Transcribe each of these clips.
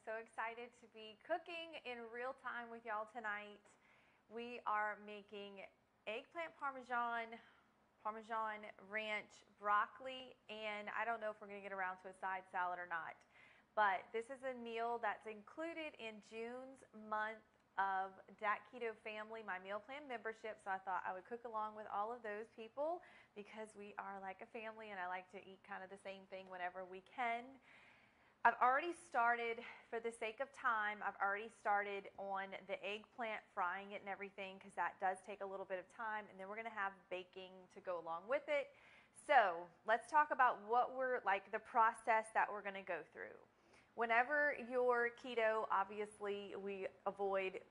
so excited to be cooking in real time with y'all tonight. We are making eggplant parmesan, Parmesan ranch, broccoli, and I don't know if we're going to get around to a side salad or not. But this is a meal that's included in June's month of Dat Keto Family, my meal plan membership. So I thought I would cook along with all of those people because we are like a family and I like to eat kind of the same thing whenever we can. I've already started, for the sake of time, I've already started on the eggplant, frying it and everything, because that does take a little bit of time, and then we're going to have baking to go along with it. So let's talk about what the process that we're going to go through. Whenever you're keto, obviously we avoid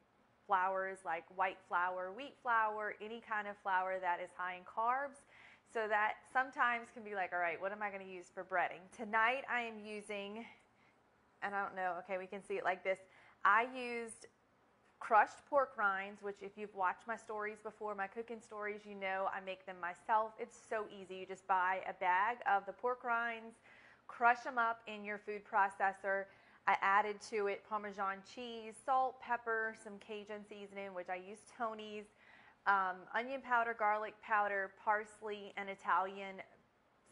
flours like white flour, wheat flour, any kind of flour that is high in carbs. So that sometimes can be like, all right, what am I going to use for breading? Tonight I am using, and I don't know, okay, we can see it like this. I used crushed pork rinds, which if you've watched my stories before, my cooking stories, you know I make them myself. It's so easy. You just buy a bag of the pork rinds, crush them up in your food processor. I added to it Parmesan cheese, salt, pepper, some Cajun seasoning, which I use Tony's, onion powder, garlic powder, parsley, and Italian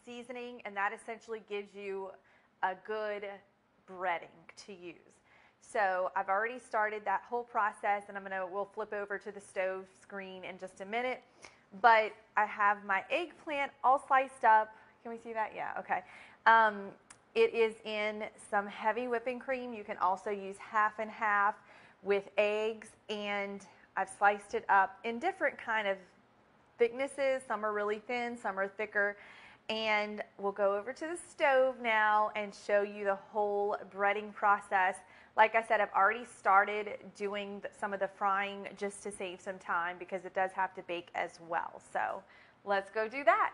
seasoning, and that essentially gives you a good breading to use. So I've already started that whole process, and we'll flip over to the stove screen in just a minute. But I have my eggplant all sliced up. Can we see that? Yeah, okay. It is in some heavy whipping cream. You can also use half and half with eggs, and I've sliced it up in different kind of thicknesses. Some are really thin, some are thicker. And we'll go over to the stove now and show you the whole breading process. Like I said, I've already started doing some of the frying just to save some time because it does have to bake as well. So let's go do that.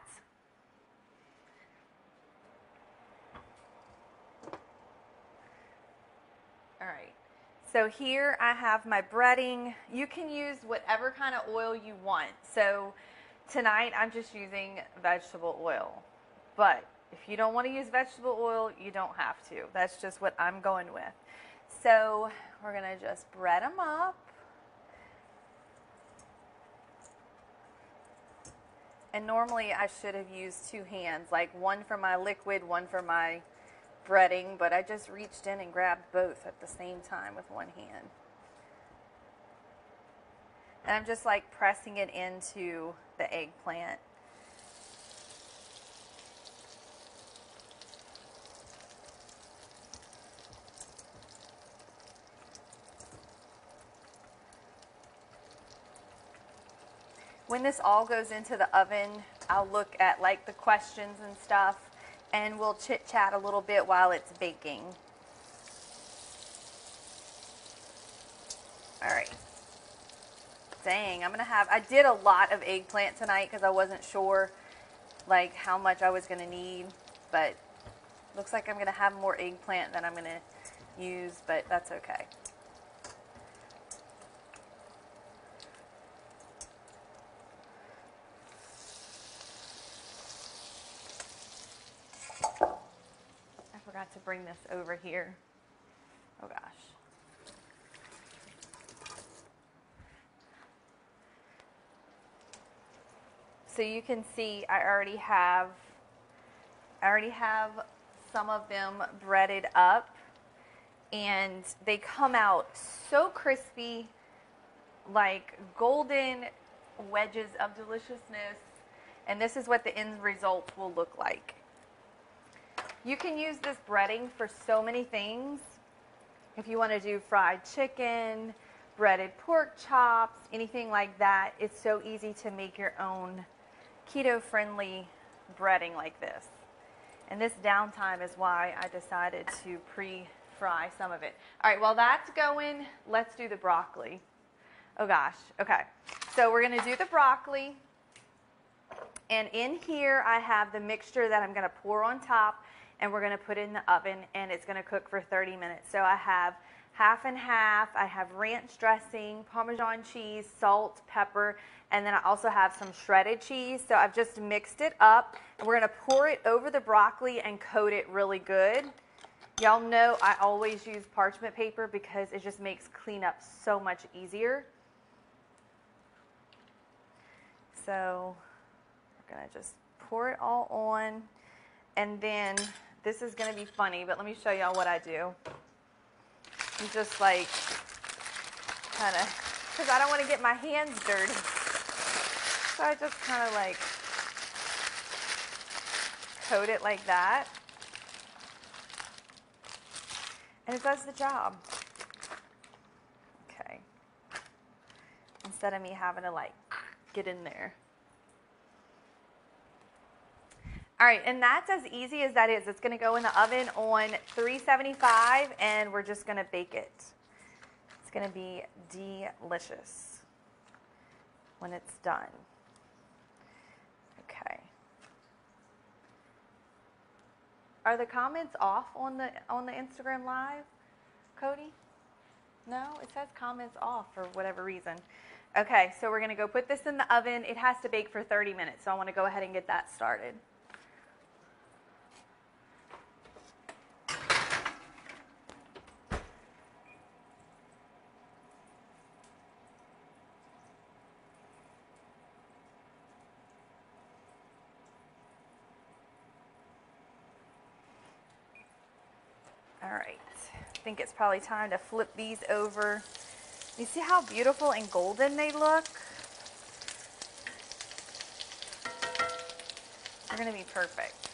All right. So here I have my breading. You can use whatever kind of oil you want. So tonight I'm just using vegetable oil. But if you don't want to use vegetable oil, you don't have to. That's just what I'm going with. So we're going to just bread them up. And normally I should have used two hands, like one for my liquid, one for my breading, but I just reached in and grabbed both at the same time with one hand. And I'm just like pressing it into the eggplant. When this all goes into the oven, I'll look at like the questions and stuff, and we'll chit chat a little bit while it's baking. All right. Dang, I did a lot of eggplant tonight because I wasn't sure like how much I was going to need, but looks like I'm going to have more eggplant than I'm going to use, but that's okay. I forgot to bring this over here. Oh gosh. So you can see I already have some of them breaded up, and they come out so crispy, like golden wedges of deliciousness, and this is what the end result will look like. You can use this breading for so many things. If you want to do fried chicken, breaded pork chops, anything like that, it's so easy to make your own keto-friendly breading like this. And this downtime is why I decided to pre-fry some of it. All right, while that's going, let's do the broccoli. Oh gosh, okay. So we're going to do the broccoli. And in here I have the mixture that I'm going to pour on top, and we're going to put it in the oven, and it's going to cook for 30 minutes. So I have half and half. I have ranch dressing, Parmesan cheese, salt, pepper, and then I also have some shredded cheese. So I've just mixed it up, and we're going to pour it over the broccoli and coat it really good. Y'all know I always use parchment paper because it just makes cleanup so much easier. So we're going to just pour it all on. And then this is going to be funny, but let me show y'all what I do. I'm just like kind of, because I don't want to get my hands dirty. So I just kind of like coat it like that. And it does the job. Okay. Instead of me having to like get in there. All right, and that's as easy as that is. It's going to go in the oven on 375, and we're just going to bake it. It's going to be delicious when it's done. Okay. Are the comments off on the Instagram Live, Cody? No, it says comments off for whatever reason. Okay, so we're going to go put this in the oven. It has to bake for 30 minutes, so I want to go ahead and get that started. All right, I think it's probably time to flip these over. You see how beautiful and golden they look? They're going to be perfect.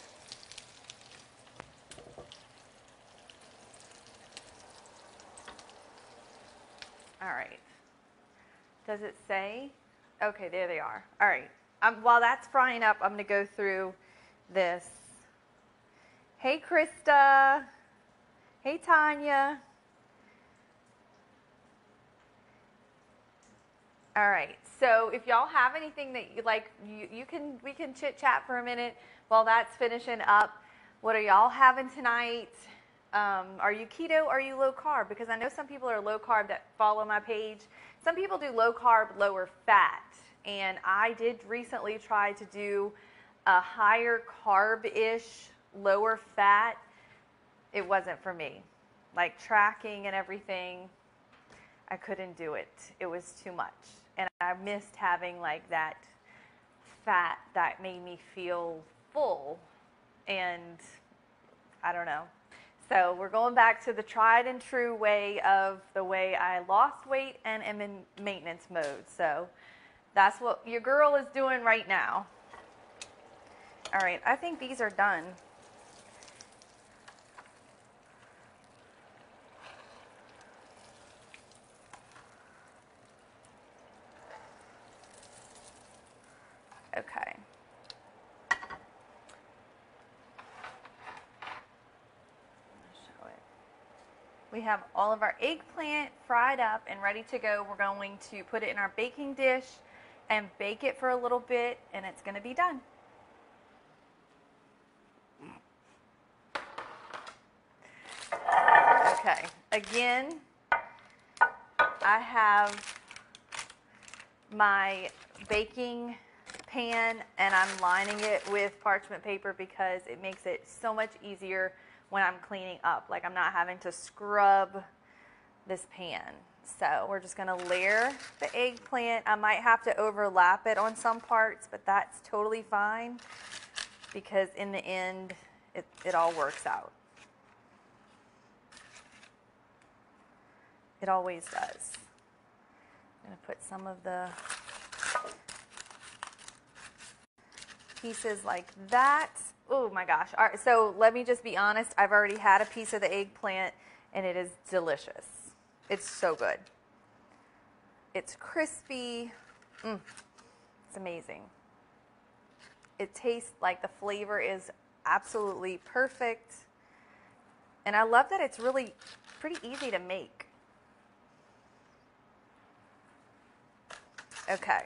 All right. Does it say? Okay, there they are. All right. While that's frying up, I'm going to go through this. Hey, Krista. Hey, Tanya. All right. So if y'all have anything that you like, we can chit chat for a minute while that's finishing up. What are y'all having tonight? Are you keto? Are you low carb? Because I know some people are low carb that follow my page. Some people do low carb, lower fat. And I did recently try to do a higher carb-ish, lower fat. It wasn't for me. Like tracking and everything, I couldn't do it. It was too much. And I missed having like that fat that made me feel full. And I don't know. So we're going back to the tried and true way of the way I lost weight and am in maintenance mode. So that's what your girl is doing right now. All right, I think these are done. Okay. Show it. We have all of our eggplant fried up and ready to go. We're going to put it in our baking dish and bake it for a little bit, and it's going to be done. Okay, again, I have my baking pan and I'm lining it with parchment paper because it makes it so much easier when I'm cleaning up. Like I'm not having to scrub this pan. So we're just going to layer the eggplant. I might have to overlap it on some parts, but that's totally fine because in the end, it all works out. It always does. I'm going to put some of the pieces like that. Oh my gosh. All right, so let me just be honest. I've already had a piece of the eggplant and it is delicious. It's so good. It's crispy. It's amazing. It tastes like the flavor is absolutely perfect. And I love that it's really pretty easy to make. Okay,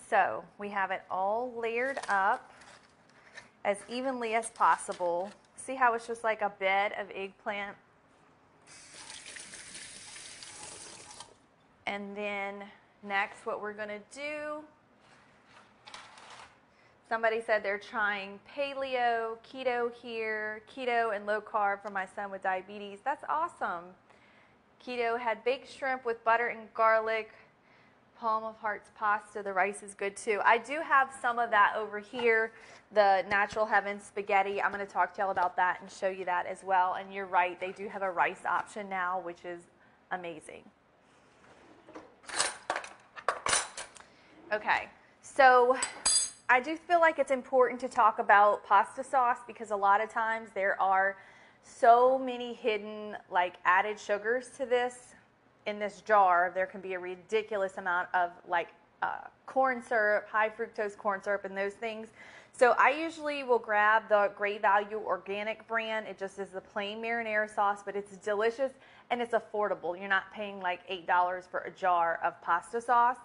so we have it all layered up as evenly as possible. See how it's just like a bed of eggplant? And then next what we're going to do, Somebody said they're trying paleo, keto here, keto and low carb for my son with diabetes. That's awesome. Keto had baked shrimp with butter and garlic, Palm of Hearts pasta. The rice is good too. I do have some of that over here, the Natural Heaven spaghetti. I'm going to talk to y'all about that and show you that as well. And you're right, they do have a rice option now, which is amazing. Okay, so I do feel like it's important to talk about pasta sauce because a lot of times there are so many hidden like added sugars to this. In this jar, there can be a ridiculous amount of like corn syrup, high fructose corn syrup, and those things. So I usually will grab the Great Value Organic brand. It just is the plain marinara sauce, but it's delicious and it's affordable. You're not paying like $8 for a jar of pasta sauce.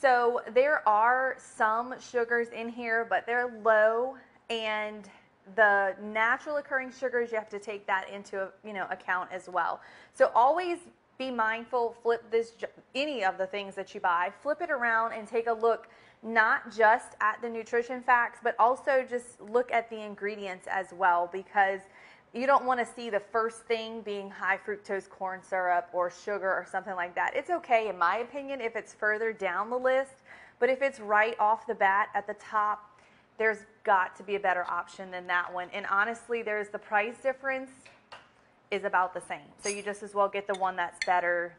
So there are some sugars in here, but they're low, and the natural occurring sugars, you have to take that into account as well. So always be mindful, flip this, any of the things that you buy, flip it around and take a look, not just at the nutrition facts, but also just look at the ingredients as well, because you don't want to see the first thing being high fructose corn syrup or sugar or something like that. It's okay, in my opinion, if it's further down the list, but if it's right off the bat at the top, there's got to be a better option than that one. And honestly, there's the price difference is about the same. So you just as well get the one that's better,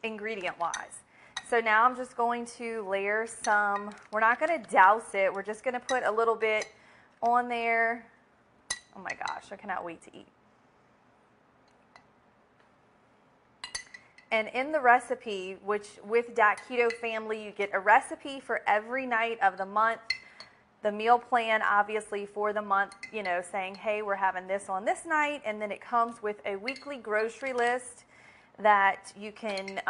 ingredient-wise. So now I'm just going to layer some, we're not going to douse it, we're just going to put a little bit on there. Oh my gosh, I cannot wait to eat. And in the recipe, which with Dat Keto family, you get a recipe for every night of the month, the meal plan obviously for the month, saying, hey, we're having this on this night, and then it comes with a weekly grocery list that you can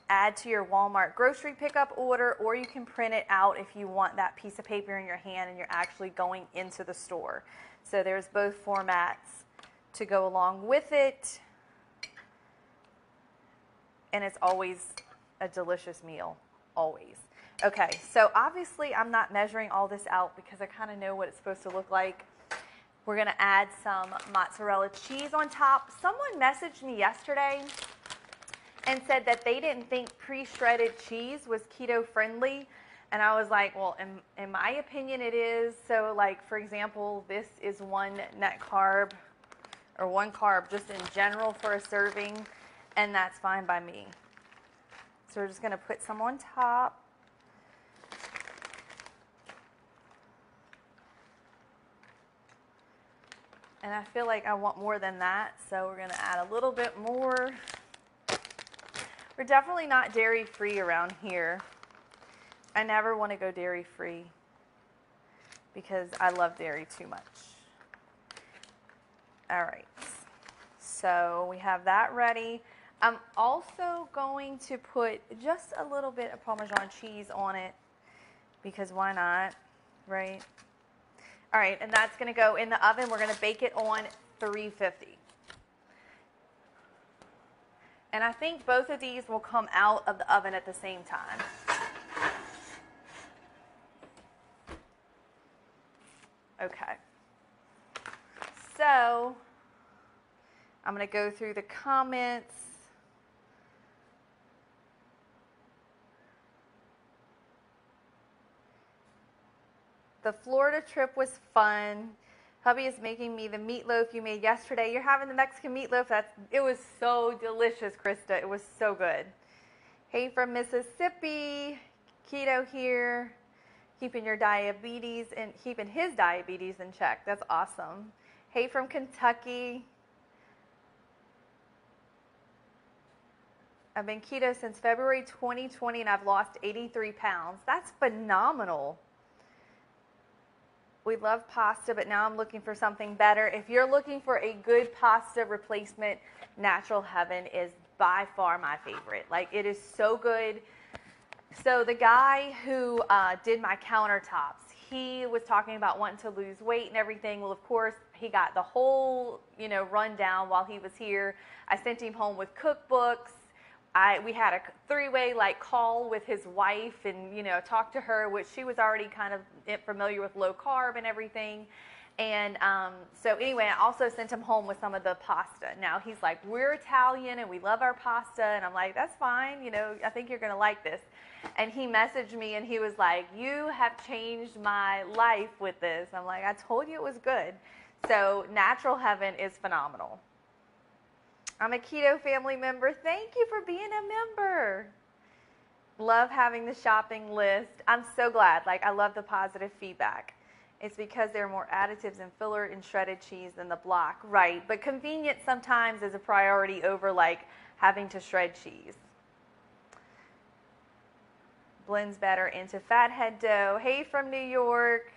add to your Walmart grocery pickup order, or you can print it out if you want that piece of paper in your hand and you're actually going into the store. So there's both formats to go along with it, and it's always a delicious meal, always. Okay, so obviously I'm not measuring all this out because I kind of know what it's supposed to look like. We're going to add some mozzarella cheese on top. Someone messaged me yesterday and said that they didn't think pre-shredded cheese was keto friendly. And I was like, well, in my opinion it is. So like, for example, this is one net carb or one carb just in general for a serving, and that's fine by me. So we're just going to put some on top. And I feel like I want more than that, so we're going to add a little bit more. We're definitely not dairy-free around here. I never want to go dairy-free because I love dairy too much. All right, so we have that ready. I'm also going to put just a little bit of Parmesan cheese on it because why not, right? All right, and that's going to go in the oven. We're going to bake it on 350. And I think both of these will come out of the oven at the same time. Okay. So I'm going to go through the comments. The Florida trip was fun. Hubby is making me the meatloaf you made yesterday. You're having the Mexican meatloaf. It was so delicious, Krista. It was so good. Hey from Mississippi. Keto here. Keeping your diabetes and keeping his diabetes in check. That's awesome. Hey from Kentucky. I've been keto since February 2020 and I've lost 83 pounds. That's phenomenal. We love pasta, but now I'm looking for something better. If you're looking for a good pasta replacement, Natural Heaven is by far my favorite. Like, it is so good. So the guy who did my countertops, he was talking about wanting to lose weight and everything. Well, of course, he got the whole, rundown while he was here. I sent him home with cookbooks. we had a three-way like call with his wife, and talked to her, which she was already kind of familiar with low carb and everything. And so anyway, I also sent him home with some of the pasta. Now he's like, we're Italian and we love our pasta, and I'm like, that's fine. I think you're gonna like this. And he messaged me and he was like, you have changed my life with this. I'm like, I told you it was good. So Natural Heaven is phenomenal. I'm a keto family member. Thank you for being a member. Love having the shopping list. I'm so glad. Like, I love the positive feedback. It's because there are more additives and filler in shredded cheese than the block. Right. But convenience sometimes is a priority over like having to shred cheese. Blends better into fathead dough. Hey from New York.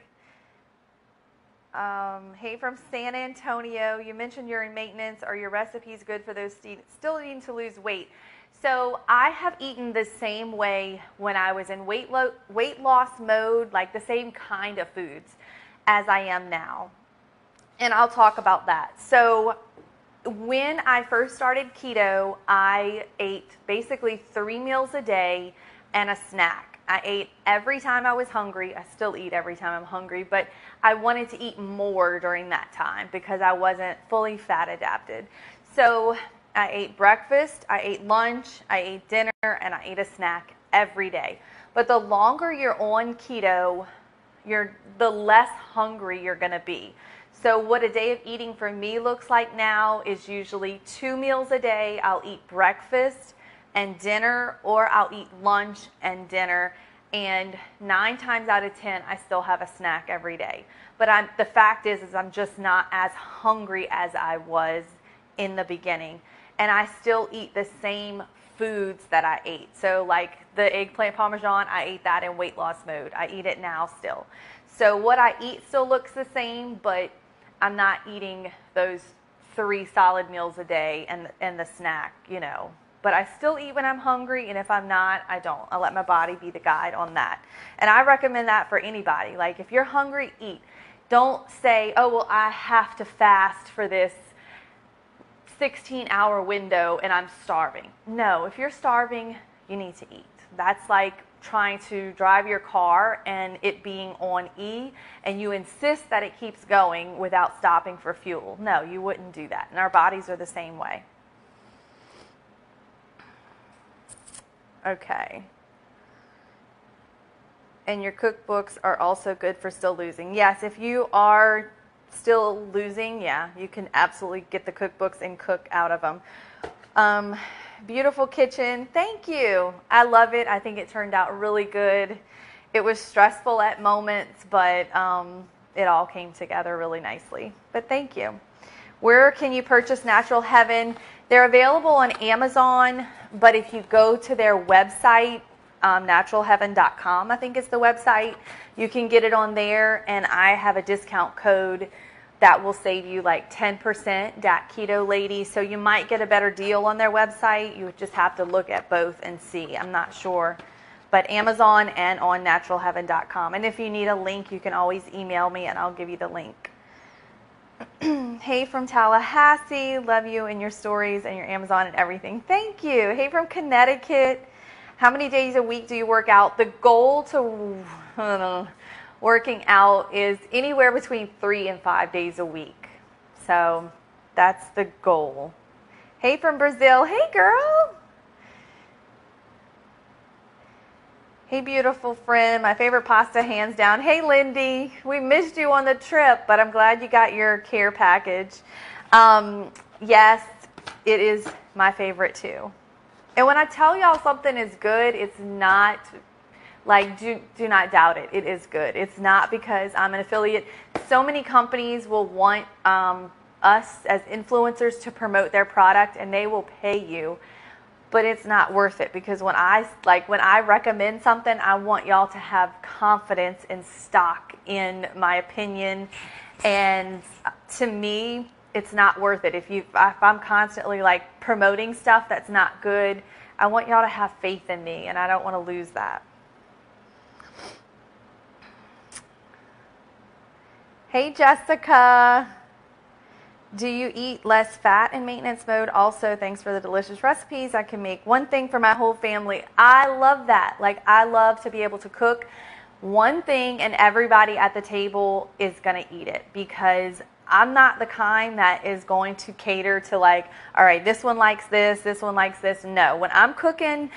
Hey from San Antonio. You mentioned you're in maintenance. Are your recipes good for those still needing to lose weight? So I have eaten the same way when I was in weight loss mode, like the same kind of foods as I am now. And I'll talk about that. So when I first started keto, I ate basically 3 meals a day and a snack. I ate every time I was hungry. I still eat every time I'm hungry, but I wanted to eat more during that time because I wasn't fully fat adapted. So I ate breakfast, I ate lunch, I ate dinner, and I ate a snack every day. But the longer you're on keto, the less hungry you're going to be. So what a day of eating for me looks like now is usually 2 meals a day. I'll eat breakfast and dinner, or I'll eat lunch and dinner, and 9 times out of 10 I still have a snack every day. But the fact is I'm just not as hungry as I was in the beginning, and I still eat the same foods that I ate. So like the eggplant Parmesan, I ate that in weight loss mode. I eat it now still. So what I eat still looks the same, but I'm not eating those 3 solid meals a day and the snack, But I still eat when I'm hungry, and if I'm not, I don't. I let my body be the guide on that. And I recommend that for anybody. Like, if you're hungry, eat. Don't say, oh, well, I have to fast for this 16-hour window and I'm starving. No, if you're starving, you need to eat. That's like trying to drive your car and it being on E, and you insist that it keeps going without stopping for fuel. No, you wouldn't do that. And our bodies are the same way. Okay. And your cookbooks are also good for still losing. Yes, if you are still losing, yeah, you can absolutely get the cookbooks and cook out of them. Beautiful kitchen. Thank you. I love it. I think it turned out really good. It was stressful at moments, but it all came together really nicely. But thank you. Where can you purchase Natural Heaven? They're available on Amazon, but if you go to their website, naturalheaven.com, I think is the website, you can get it on there, and I have a discount code that will save you like 10%, Dat Keto Lady. So you might get a better deal on their website. You would just have to look at both and see. I'm not sure. But Amazon and on naturalheaven.com. And if you need a link, you can always email me and I'll give you the link. Hey from Tallahassee. Love you and your stories and your Amazon and everything. Thank you. Hey from Connecticut. How many days a week do you work out? The goal to working out is anywhere between 3 and 5 days a week. So that's the goal. Hey from Brazil. Hey girl. Hey beautiful friend. My favorite pasta hands down. Hey Lindy. We missed you on the trip, but I'm glad you got your care package. Yes, it is my favorite too. And when I tell y'all something is good, it's not like, do not doubt it. It is good. It's not because I'm an affiliate. So many companies will want us as influencers to promote their product, and they will pay you, but it's not worth it, because when I recommend something, I want y'all to have confidence and stock in my opinion. And to me, it's not worth it. If I'm constantly like promoting stuff that's not good, I want y'all to have faith in me, and I don't want to lose that. Hey Jessica. Do you eat less fat in maintenance mode? Also, thanks for the delicious recipes. I can make one thing for my whole family. I love that. Like, I love to be able to cook one thing and everybody at the table is going to eat it, because I'm not the kind that is going to cater to, like, all right, this one likes this one likes this. No, when I'm cooking,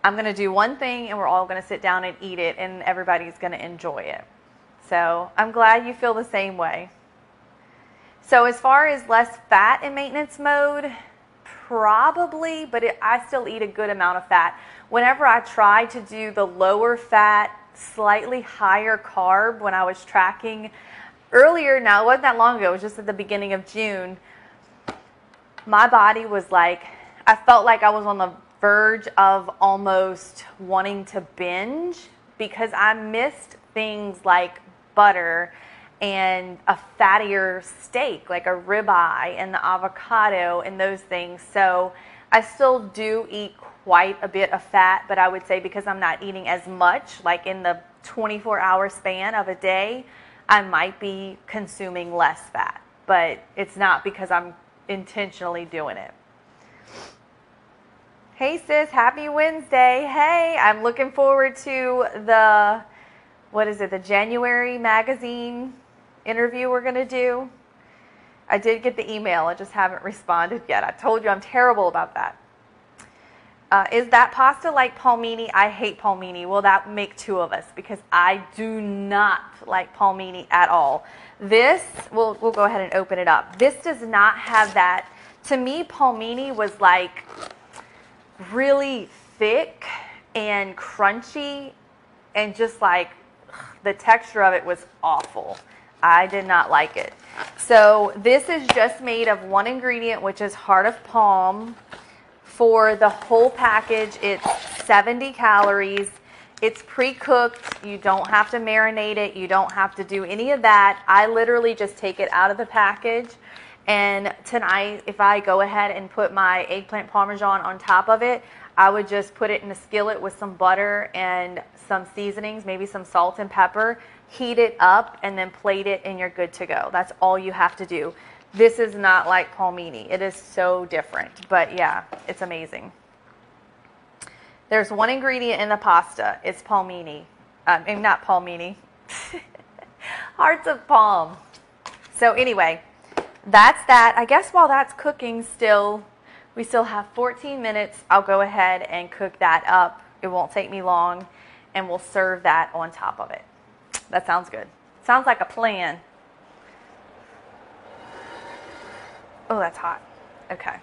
I'm going to do one thing and we're all going to sit down and eat it and everybody's going to enjoy it. So I'm glad you feel the same way. So as far as less fat in maintenance mode, probably, but I still eat a good amount of fat. Whenever I try to do the lower fat, slightly higher carb when I was tracking earlier, now it wasn't that long ago, it was just at the beginning of June, my body was like, I felt like I was on the verge of almost wanting to binge, because I missed things like butter and a fattier steak, like a ribeye and the avocado and those things. So I still do eat quite a bit of fat, but I would say because I'm not eating as much, like in the 24-hour span of a day, I might be consuming less fat. But it's not because I'm intentionally doing it. Hey sis, happy Wednesday. Hey, I'm looking forward to the January magazine interview we're going to do. I did get the email. I just haven't responded yet. I told you I'm terrible about that. Is that pasta like palmini? I hate palmini. Well, that would make two of us, because I do not like palmini at all. This, we'll go ahead and open it up. This does not have that. To me, palmini was like really thick and crunchy, and just like the texture of it was awful. I did not like it. So this is just made of one ingredient, which is heart of palm. For the whole package, it's 70 calories. It's pre-cooked. You don't have to marinate it. You don't have to do any of that. I literally just take it out of the package. And tonight, if I go ahead and put my eggplant Parmesan on top of it, I would just put it in a skillet with some butter and some seasonings, maybe some salt and pepper, heat it up, and then plate it, and you're good to go. That's all you have to do. This is not like palmini. It is so different. But yeah, it's amazing. There's one ingredient in the pasta. It's palmini. Not palmini. Hearts of palm. So anyway, that's that. I guess while that's cooking still, we still have 14 minutes. I'll go ahead and cook that up. It won't take me long. And we'll serve that on top of it. That sounds good. Sounds like a plan. Oh, that's hot. Okay.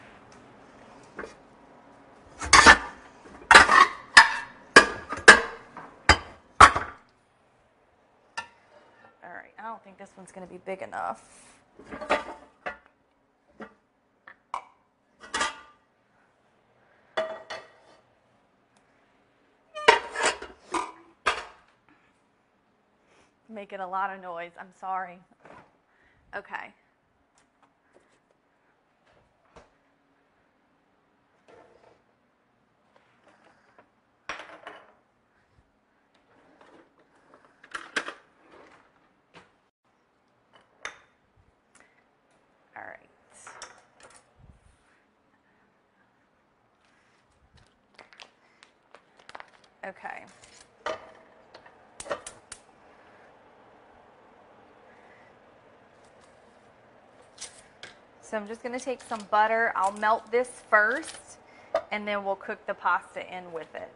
All right. I don't think this one's going to be big enough. Making a lot of noise. I'm sorry. Okay. All right. Okay. So I'm just going to take some butter. I'll melt this first, and then we'll cook the pasta in with it.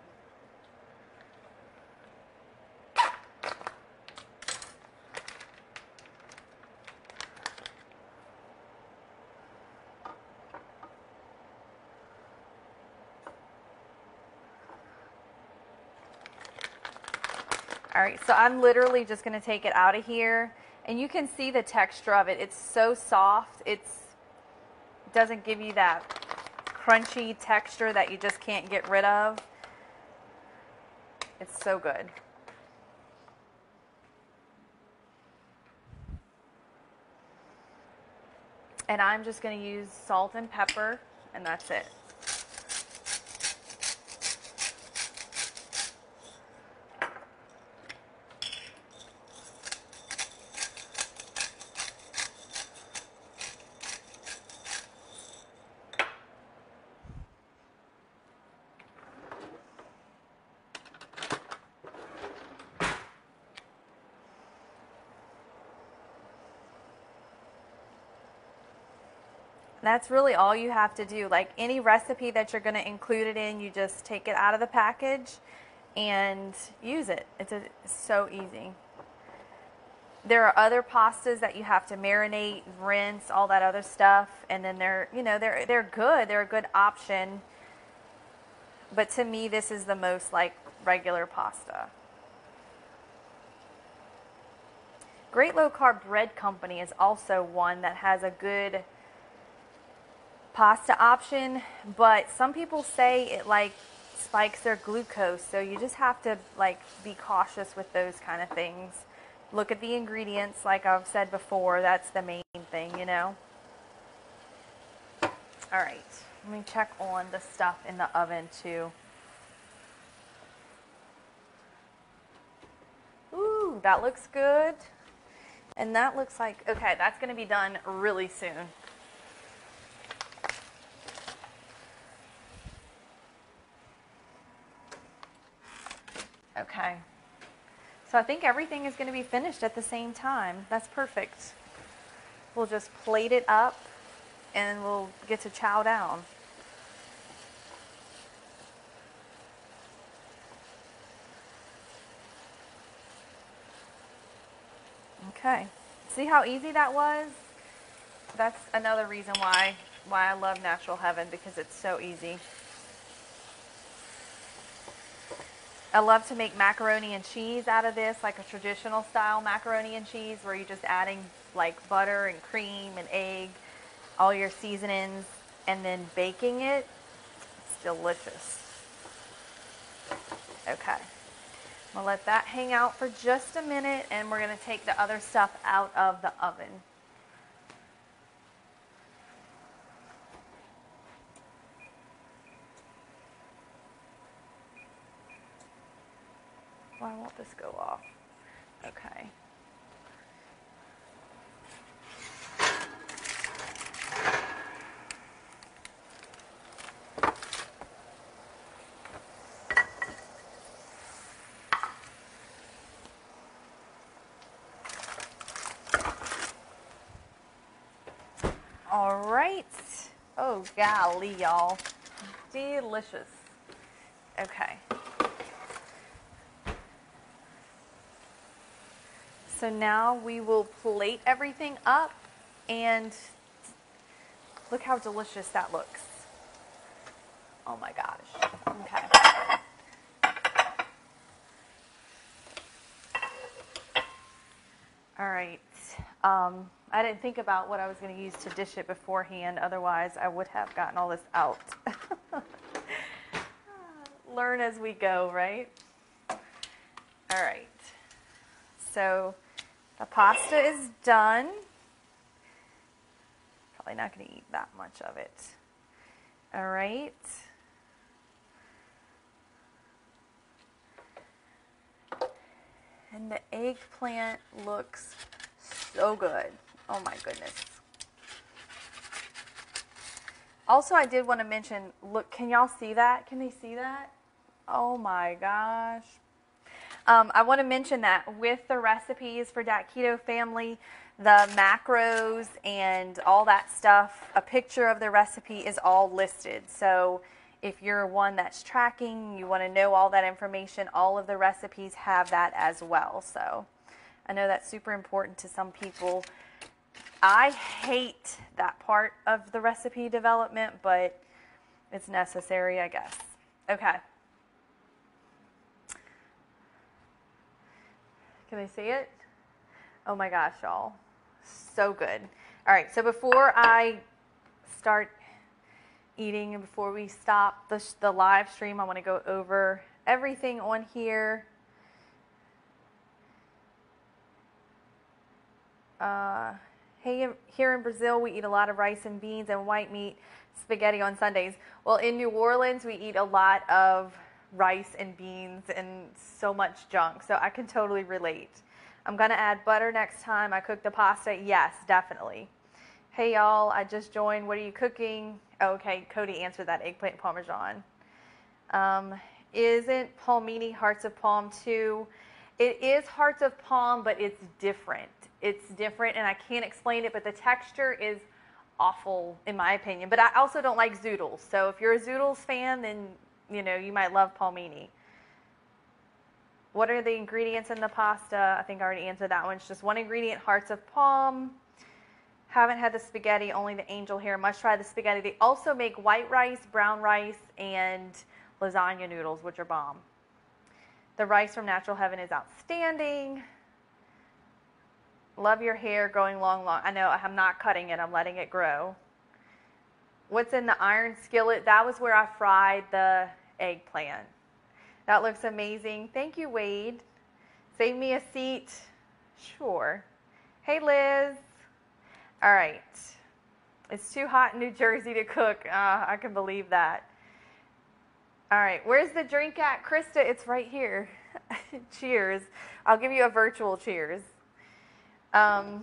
All right, so I'm literally just going to take it out of here, and you can see the texture of it. It's so soft. It doesn't give you that crunchy texture that you just can't get rid of. It's so good. And I'm just going to use salt and pepper, and that's it. That's really all you have to do. Like any recipe that you're going to include it in, you just take it out of the package and use it. It's so easy. There are other pastas that you have to marinate, rinse, all that other stuff, and then they're good. They're a good option. But to me, this is the most like regular pasta. Great Low Carb Bread Company is also one that has a good pasta option, but some people say it like spikes their glucose, so you just have to like be cautious with those kind of things. Look at the ingredients, like I've said before. That's the main thing, you know. All right, let me check on the stuff in the oven too. Ooh, that looks good. And that looks like, okay, that's going to be done really soon. Okay. So I think everything is going to be finished at the same time. That's perfect. We'll just plate it up and we'll get to chow down. Okay. See how easy that was? That's another reason why I love Natural Heaven, because it's so easy. I love to make macaroni and cheese out of this, like a traditional style macaroni and cheese where you're just adding like butter and cream and egg, all your seasonings, and then baking it. It's delicious. Okay. I'm going to let that hang out for just a minute, and we're going to take the other stuff out of the oven. Why won't this go off? Okay. All right. Oh, golly, y'all. Delicious. Okay. So now we will plate everything up, and look how delicious that looks. Oh my gosh. Okay. All right. I didn't think about what I was going to use to dish it beforehand. Otherwise, I would have gotten all this out. Learn as we go, right? All right. So the pasta is done. Probably not going to eat that much of it. All right. And the eggplant looks so good. Oh my goodness. Also, I did want to mention, look, can y'all see that? Can they see that? Oh my gosh. I want to mention that with the recipes for Dat Keto Family, the macros and all that stuff, a picture of the recipe is all listed. So if you're one that's tracking, you want to know all that information, all of the recipes have that as well. So I know that's super important to some people. I hate that part of the recipe development, but it's necessary, I guess. Okay. Can they see it? Oh my gosh, y'all. So good. All right, so before I start eating and before we stop the live stream, I want to go over everything on here. Hey, here in Brazil, we eat a lot of rice and beans and white meat spaghetti on Sundays. Well, in New Orleans, we eat a lot of rice and beans and so much junk, so I can totally relate. I'm going to add butter next time I cook the pasta. Yes, definitely. Hey, y'all, I just joined. What are you cooking? Okay, Cody answered that. Eggplant Parmesan. Isn't palmini hearts of palm too? It is hearts of palm, but it's different. It's different, and I can't explain it, but the texture is awful in my opinion. But I also don't like zoodles. So if you're a zoodles fan, then you might love palmini. What are the ingredients in the pasta? I think I already answered that one. It's just one ingredient, hearts of palm. Haven't had the spaghetti, only the angel hair. Must try the spaghetti. They also make white rice, brown rice, and lasagna noodles, which are bomb. The rice from Natural Heaven is outstanding. Love your hair growing long. I know I'm not cutting it. I'm letting it grow. What's in the iron skillet? That was where I fried the eggplant. That looks amazing. Thank you, Wade. Save me a seat. Sure. Hey, Liz. All right. It's too hot in New Jersey to cook. I can believe that. All right. Where's the drink at? Krista, it's right here. Cheers. I'll give you a virtual cheers. All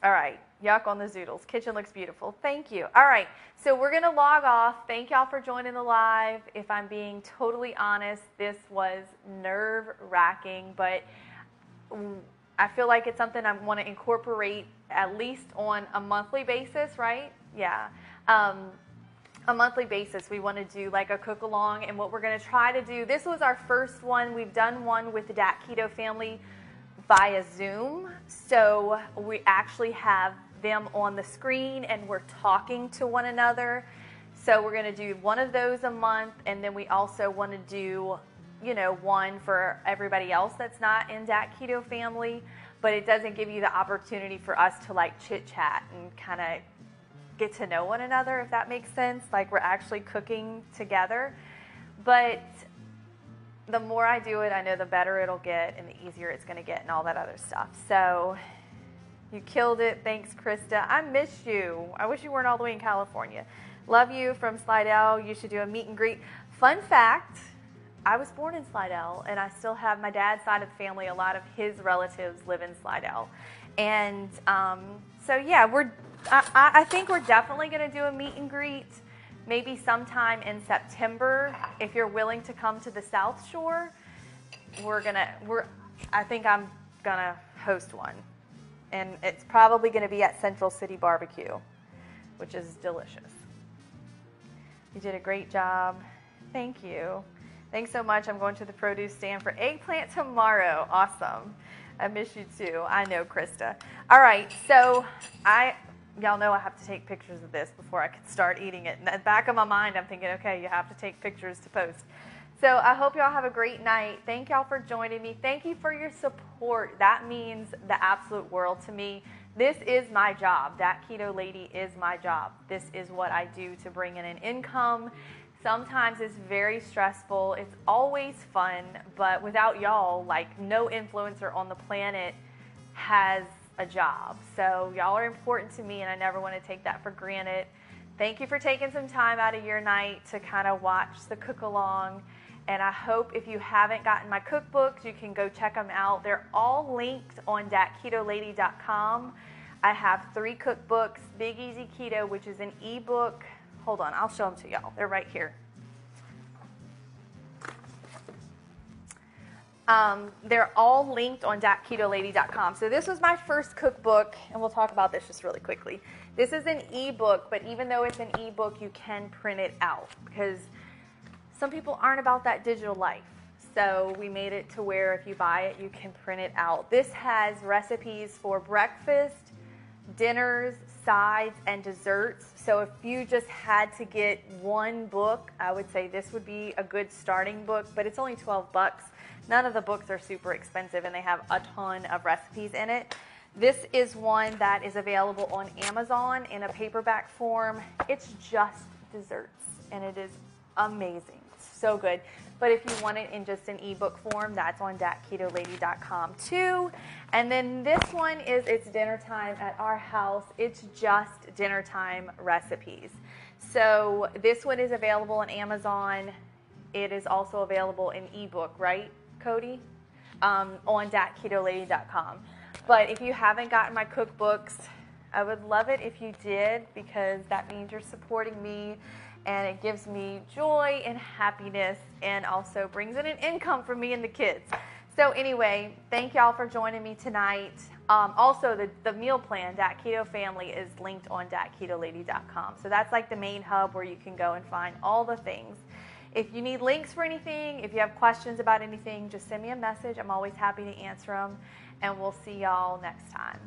right. Yuck on the zoodles. Kitchen looks beautiful. Thank you. All right. So we're going to log off. Thank y'all for joining the live. If I'm being totally honest, this was nerve-wracking, but I feel like it's something I want to incorporate at least on a monthly basis, right? Yeah. A monthly basis. We want to do like a cook-along, and what we're going to try to do, this was our first one. We've done one with the Dat Keto family via Zoom. So we actually have them on the screen and we're talking to one another. So we're going to do one of those a month, and then we also want to do, one for everybody else that's not in Dat Keto family, but it doesn't give you the opportunity for us to like chit chat and kind of get to know one another, if that makes sense. Like we're actually cooking together. But the more I do it, I know the better it'll get and the easier it's going to get and all that other stuff. So you killed it. Thanks, Krista. I miss you. I wish you weren't all the way in California. Love you from Slidell. You should do a meet and greet. Fun fact, I was born in Slidell, and I still have my dad's side of the family. A lot of his relatives live in Slidell. And so, yeah, I think we're definitely going to do a meet and greet maybe sometime in September. If you're willing to come to the South Shore, I think I'm going to host one. And it's probably going to be at Central City Barbecue, which is delicious. You did a great job. Thank you. Thanks so much. I'm going to the produce stand for eggplant tomorrow. Awesome. I miss you too. I know, Krista. All right, so y'all know I have to take pictures of this before I can start eating it. In the back of my mind, I'm thinking, okay, you have to take pictures to post. So I hope y'all have a great night. Thank y'all for joining me. Thank you for your support. That means the absolute world to me. This is my job. Dat Keto Lady is my job. This is what I do to bring in an income. Sometimes it's very stressful. It's always fun, but without y'all, like no influencer on the planet has a job. So y'all are important to me, and I never want to take that for granted. Thank you for taking some time out of your night to kind of watch the cook-along. And I hope if you haven't gotten my cookbooks, you can go check them out. They're all linked on datketolady.com. I have 3 cookbooks, Big Easy Keto, which is an ebook. Hold on, I'll show them to y'all. They're right here. They're all linked on datketolady.com. So this was my first cookbook, and we'll talk about this just really quickly. This is an ebook, but even though it's an ebook, you can print it out because some people aren't about that digital life. So we made it to where if you buy it, you can print it out. This has recipes for breakfast, dinners, sides, and desserts. So if you just had to get one book, I would say this would be a good starting book, but it's only $12. None of the books are super expensive, and they have a ton of recipes in it. This is one that is available on Amazon in a paperback form. It's just desserts, and it is amazing. So good. But if you want it in just an ebook form, that's on datketolady.com too. And then this one is It's Dinner Time at Our House. It's just dinner time recipes. So this one is available on Amazon. It is also available in ebook, right, Cody? On datketolady.com. But if you haven't gotten my cookbooks, I would love it if you did, because that means you're supporting me. And it gives me joy and happiness, and also brings in an income for me and the kids. So anyway, thank y'all for joining me tonight. Also, the meal plan, Dat Keto Family, is linked on datketolady.com. So that's like the main hub where you can go and find all the things. If you need links for anything, if you have questions about anything, just send me a message. I'm always happy to answer them. And we'll see y'all next time.